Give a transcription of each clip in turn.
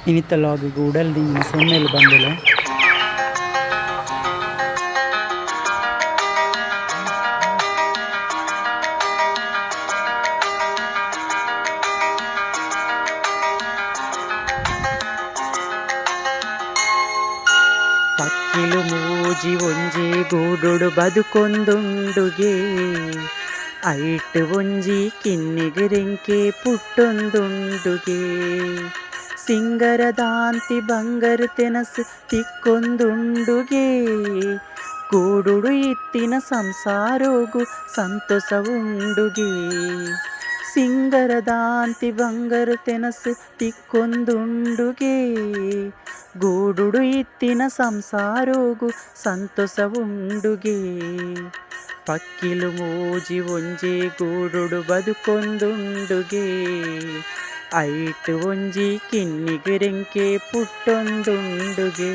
ಇನ್ನಿತ್ತ log ಗೂಡಲ್ ದಿಂಗಿನ ಸೊನ್ನೆಲು ಬಂದಿಲ್ಲ. ಪಕ್ಕಿಲು ಮೂಜಿ ಒಂಜಿ ಗೂಡುಡು ಬದುಕೊಂದುಂಡುಗೆ, ಐಟ್ ಒಂಜಿ ಕಿನ್ನಿಗ್ ರೆಂಕೆ ಪುಟ್ಟೊಂದುಂಡುಗೆ. ಸಿಂಗರದಾಂತಿ ಬಂಗರು ತೆನಸು ತಿಕ್ಕೊಂದುಂಡುಗೆ, ಗೂಡುಡು ಇತ್ತಿನ ಸಂಸಾರೋಗು ಸಂತೋಷ ಉಂಡುಗೆ. ಸಿಂಗರದಾಂತಿ ಬಂಗರು ತೆನಸು ತಿಕ್ಕೊಂದುಂಡುಗೆ, ಗೂಡುಡು ಇತ್ತಿನ ಸಂಸಾರೋಗು ಸಂತೋಷ ಉಂಡುಗೆ. ಪಕ್ಕಿಲು ಮೂಜಿ ಒಂಜಿ ಗೂಡುಡು ಬದುಕೊಂದುಂಡುಗೆ, ಐಟ್ ಒಂಜಿ ಕಿನ್ನಿಗ್ ರೆಂಕೆ ಪುಟ್ಟೊಂದುಂಡುಗೆ.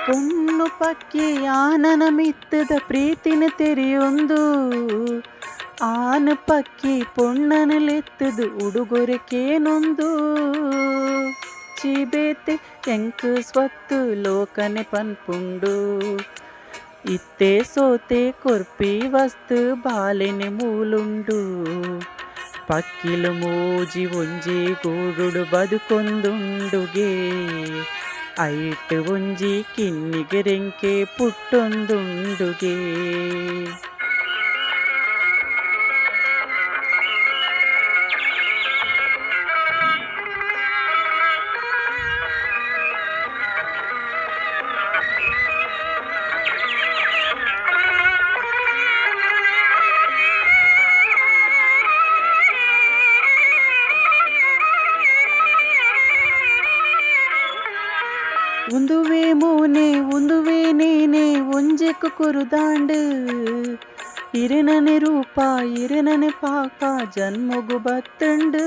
ಪೊಣ್ಣು ಪಕ್ಕಿ ಆನನ ಮಿತ್ತದ ಪ್ರೀತಿನ ತೆರೆಯೊಂದು, ಆನ ಪಕ್ಕಿ ಪೊಣ್ಣನಲೆತ್ತದು ಉಡುಗೊರೆಕೇನೊಂದು. ಚೀಬೇತೆ ಎಂಕ್ ಸ್ವತ್ತು ಲೋಕನೆ ಪನ್ಪುಂಡು, ಇತ್ತೆ ಸೋತೆ ಕೊರ್ಪಿ ವಸ್ತು ಬಾಲೆನೆ ಮೂಲುಂಡು. ಪಕ್ಕಿಲು ಮೂಜಿ ಒಂಜಿ ಗೂಡುಡು ಬದುಕೊಂದುಂಡುಗೆ, ಐಟ್ ಒಂಜಿ ಕಿನ್ನಿಗ್ ರೆಂಕೆ ಪುಟ್ಟೊಂದುಂಡುಗೆ. ಉಂದುವೆ ಮೂನೆ ಉಂದುವೆ ನೇನೆ ಒಂಜೆಕು ಕೊರುದಾಂಡು, ಇರೆನನೆ ರೂಪ ಇರೆನನೆ ಪಾಪ ಜನ್ಮೊಗು ಬತ್ತುಂಡು.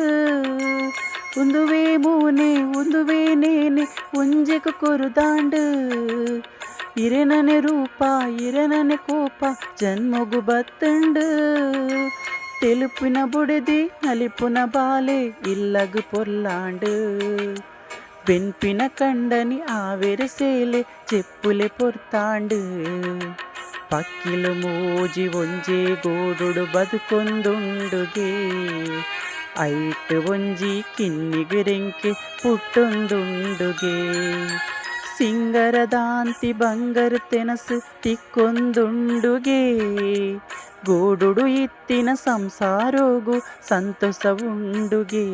ಉಂದುವೆ ಮೂನೆ ಉಂದುವೆ ನೇನೆ ಒಂಜೆಕು ಕೊರುದಾಂಡು, ಇರೆನನೆ ರೂಪ ಇರೆನನೆ ಕೋಪ ಜನ್ಮೊಗು ಬತ್ತುಂಡು. తెలుపున బుడిది నలిపున బాలే ఇల్లగు పొర్లాండు, వెన్పిన కండని ఆవెరసేలే చెప్పులే పొర్తాండు. పక్కిలు మూజి ಒಂಜಿ ಗೂಡುಡು ಬದುಕೊಂದುಂಡುಗೆ, ಐಟ್ ಒಂಜಿ ಕಿನ್ನಿಗ್ ರೆಂಕೆ ಪುಟ್ಟೊಂದುಂಡುಗೆ. ಸಿಂಗರದಾಂತಿ ಬಂಗರು ತೆನಸು ತಿಕ್ಕೊಂದುಂಡುಗೆ, ಗೂಡುಡು ಇತ್ತಿನ ಸಂಸಾರೋಗು ಸಂತೋಷ ಉಂಡುಗೆ.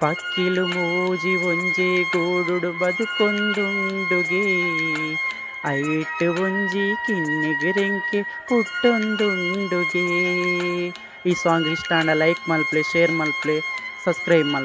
ಪಕ್ಕಿಲು ಮೂಜಿ ಒಂಜಿ ಗೂಡುಡು ಬದುಕೊಂದುಂಡುಗೆ, ಐಟ್ ಒಂಜಿ ಕಿನ್ನಿಗ್ ರೆಂಕೆ ಪುಟ್ಟೊಂದುಂಡುಗೆ. ಈ ಸಾಂಗ್ ಇಷ್ಟ ಆಂಡ ಲೈಕ್ ಮಲ್ಪ್ಲೆ, ಶೇರ್ ಮಲ್ಪ್ಲೆ, ಸಬ್ಸ್ಕ್ರೈಬ್ ಮಲ್ಪ್ಲೆ.